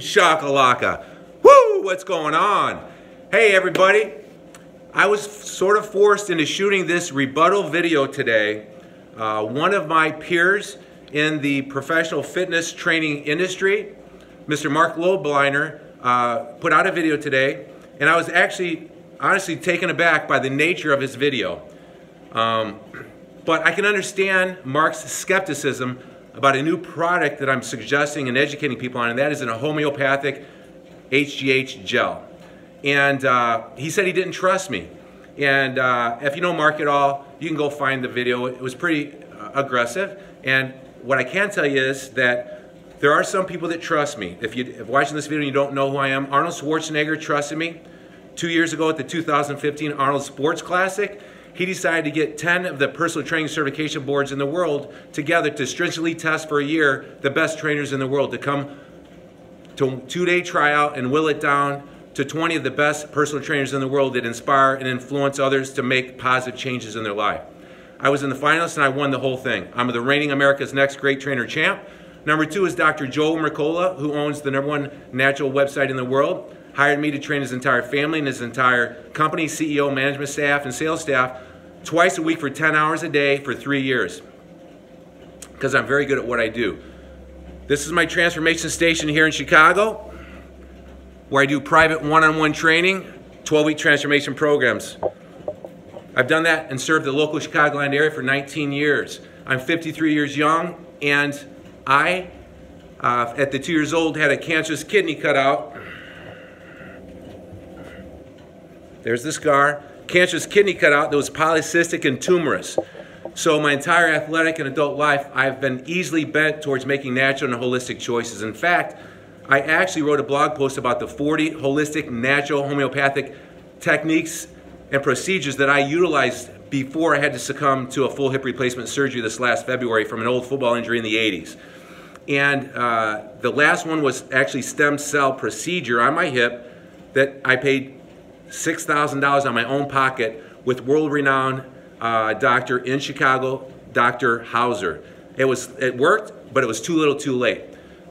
shakalaka. Woo! What's going on? Hey everybody. I was sort of forced into shooting this rebuttal video today. One of my peers in the professional fitness training industry, Mr. Marc Lobliner, put out a video today, and I was actually honestly taken aback by the nature of his video. But I can understand Marc's skepticism about a new product that I'm suggesting and educating people on, and that is a homeopathic HGH gel. And he said he didn't trust me. And if you know Marc at all, you can go find the video. It was pretty aggressive. And what I can tell you is that there are some people that trust me. If you're watching this video and you don't know who I am, Arnold Schwarzenegger trusted me. 2 years ago at the 2015 Arnold Sports Classic, he decided to get 10 of the personal training certification boards in the world together to stringently test for a year the best trainers in the world to come to a 2-day tryout and will it down to 20 of the best personal trainers in the world that inspire and influence others to make positive changes in their life. I was in the finalists and I won the whole thing. I'm the reigning America's Next Great Trainer champ. Number 2 is Dr. Joe Mercola, who owns the #1 natural website in the world. Hired me to train his entire family and his entire company, CEO, management staff, and sales staff twice a week for 10 hours a day for 3 years. Because I'm very good at what I do. This is my transformation station here in Chicago, where I do private one-on-one training, 12-week transformation programs. I've done that and served the local Chicagoland area for 19 years. I'm 53 years young, and I, at the 2 years old, had a cancerous kidney cut out. There's the scar. Cancerous kidney cut out that was polycystic and tumorous. So my entire athletic and adult life, I've been easily bent towards making natural and holistic choices. In fact, I actually wrote a blog post about the 40 holistic, natural, homeopathic techniques and procedures that I utilized before I had to succumb to a full hip replacement surgery this last February from an old football injury in the 80s. And the last one was actually stem cell procedure on my hip that I paid $6,000 out of my own pocket with world-renowned doctor in Chicago, Dr. Hauser. It worked, but it was too little too late.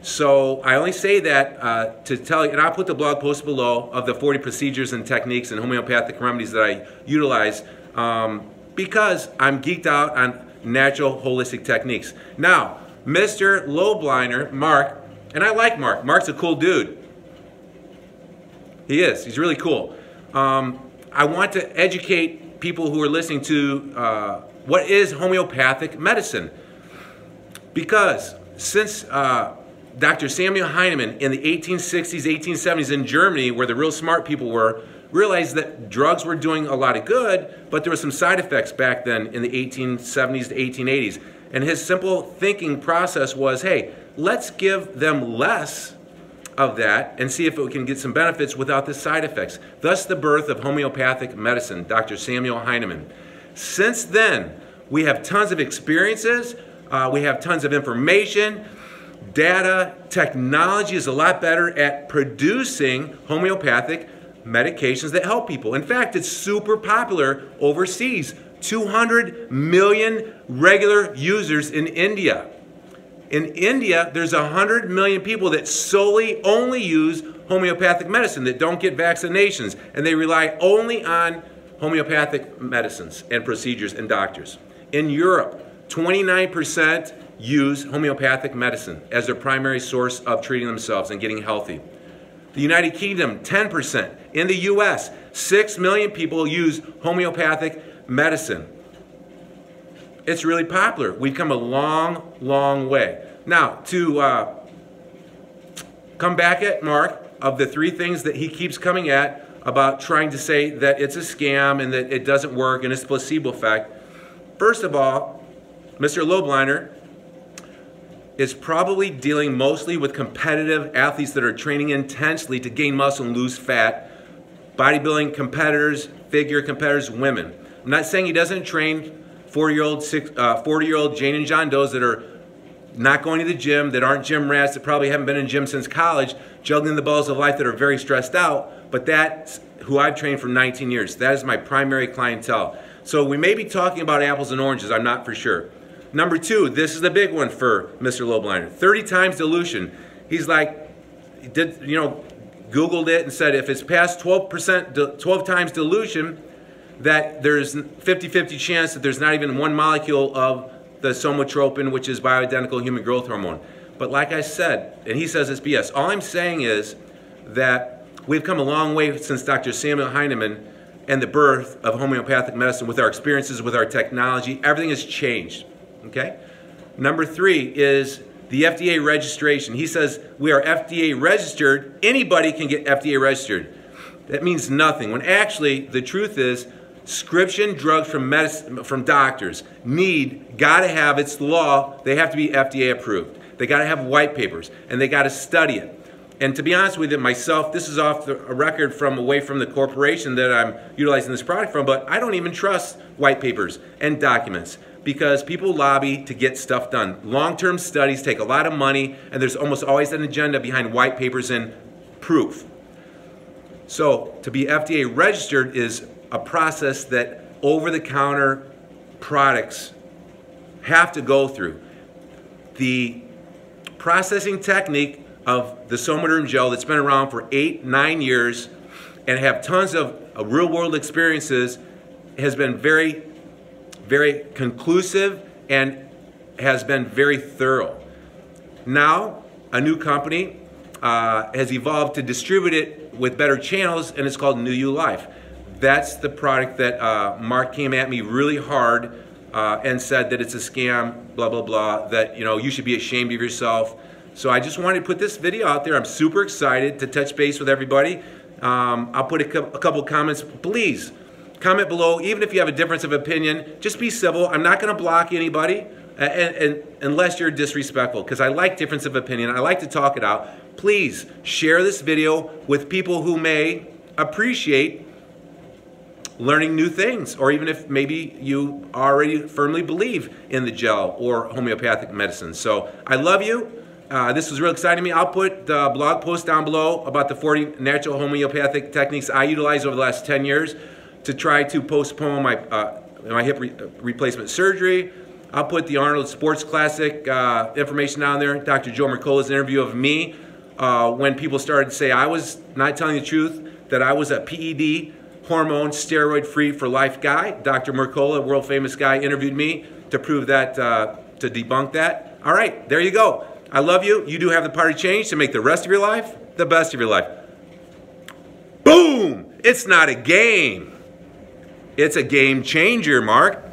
So I only say that to tell you, and I'll put the blog post below of the 40 procedures and techniques and homeopathic remedies that I utilize because I'm geeked out on natural holistic techniques. Now, Mr. Lobliner, Marc, and I like Marc. Marc's a cool dude. He is. He's really cool. I want to educate people who are listening to what is homeopathic medicine. Because since Dr. Samuel Hahnemann in the 1860s, 1870s in Germany, where the real smart people were, realized that drugs were doing a lot of good, but there were some side effects back then in the 1870s to 1880s. And his simple thinking process was, hey, let's give them less of that and see if we can get some benefits without the side effects. Thus the birth of homeopathic medicine, Dr. Samuel Hahnemann. Since then, we have tons of experiences, we have tons of information, data, technology is a lot better at producing homeopathic medications that help people. In fact, it's super popular overseas. 200 million regular users in India. In India, there's 100 million people that solely only use homeopathic medicine, that don't get vaccinations, and they rely only on homeopathic medicines and procedures and doctors. In Europe, 29% use homeopathic medicine as their primary source of treating themselves and getting healthy. The United Kingdom, 10%. In the US, 6 million people use homeopathic medicine. It's really popular. We've come a long, long way. Now, to come back at Marc, of the 3 things that he keeps coming at about trying to say that it's a scam and that it doesn't work and it's a placebo effect. First of all, Mr. Lobliner is probably dealing mostly with competitive athletes that are training intensely to gain muscle and lose fat, bodybuilding competitors, figure competitors, women. I'm not saying he doesn't train 40-year-old Jane and John Does that are not going to the gym, that aren't gym rats, that probably haven't been in gym since college, juggling the balls of life, that are very stressed out, but that's who I've trained for 19 years. That is my primary clientele. So we may be talking about apples and oranges, I'm not for sure. Number 2, this is the big one for Mr. Lobliner, 30 times dilution. He's like, did, you know, Googled it and said if it's past 12%, 12 times dilution, that there's 50-50 chance that there's not even one molecule of the somatropin, which is bioidentical human growth hormone. But like I said, and he says it's BS, all I'm saying is that we've come a long way since Dr. Samuel Hahnemann and the birth of homeopathic medicine with our experiences, with our technology. Everything has changed, okay? Number 3 is the FDA registration. He says we are FDA registered. Anybody can get FDA registered. That means nothing, when actually the truth is prescription drugs from medicine, from doctors gotta have, it's the law, they have to be FDA approved. They gotta have white papers, and they gotta study it. And to be honest with you, myself, this is off a record from away from the corporation that I'm utilizing this product from, but I don't even trust white papers and documents because people lobby to get stuff done. Long-term studies take a lot of money, and there's almost always an agenda behind white papers and proof. So to be FDA registered is a process that over-the-counter products have to go through. The processing technique of the Somaderm gel that's been around for 8-9 years and have tons of real-world experiences has been very, very conclusive and has been very thorough. Now, a new company has evolved to distribute it with better channels, and it's called New You Life. That's the product that Mark came at me really hard and said that it's a scam, blah, blah, blah, that, you know, you should be ashamed of yourself. So I just wanted to put this video out there. I'm super excited to touch base with everybody. I'll put a couple comments. Please comment below, even if you have a difference of opinion. Just be civil. I'm not going to block anybody unless you're disrespectful, because I like difference of opinion. I like to talk it out. Please share this video with people who may appreciate learning new things, or even if maybe you already firmly believe in the gel or homeopathic medicine. So I love you. This was real exciting to me. I'll put the blog post down below about the 40 natural homeopathic techniques I utilized over the last 10 years to try to postpone my hip replacement surgery. I'll put the Arnold Sports Classic information down there. Dr. Joe Mercola's interview of me when people started to say I was not telling the truth, that I was a PED, hormone, steroid-free for life guy. Dr. Mercola, world famous guy, interviewed me to prove that, to debunk that. All right, there you go. I love you. You do have the power to change to make the rest of your life the best of your life. Boom! It's not a game. It's a game changer, Mark.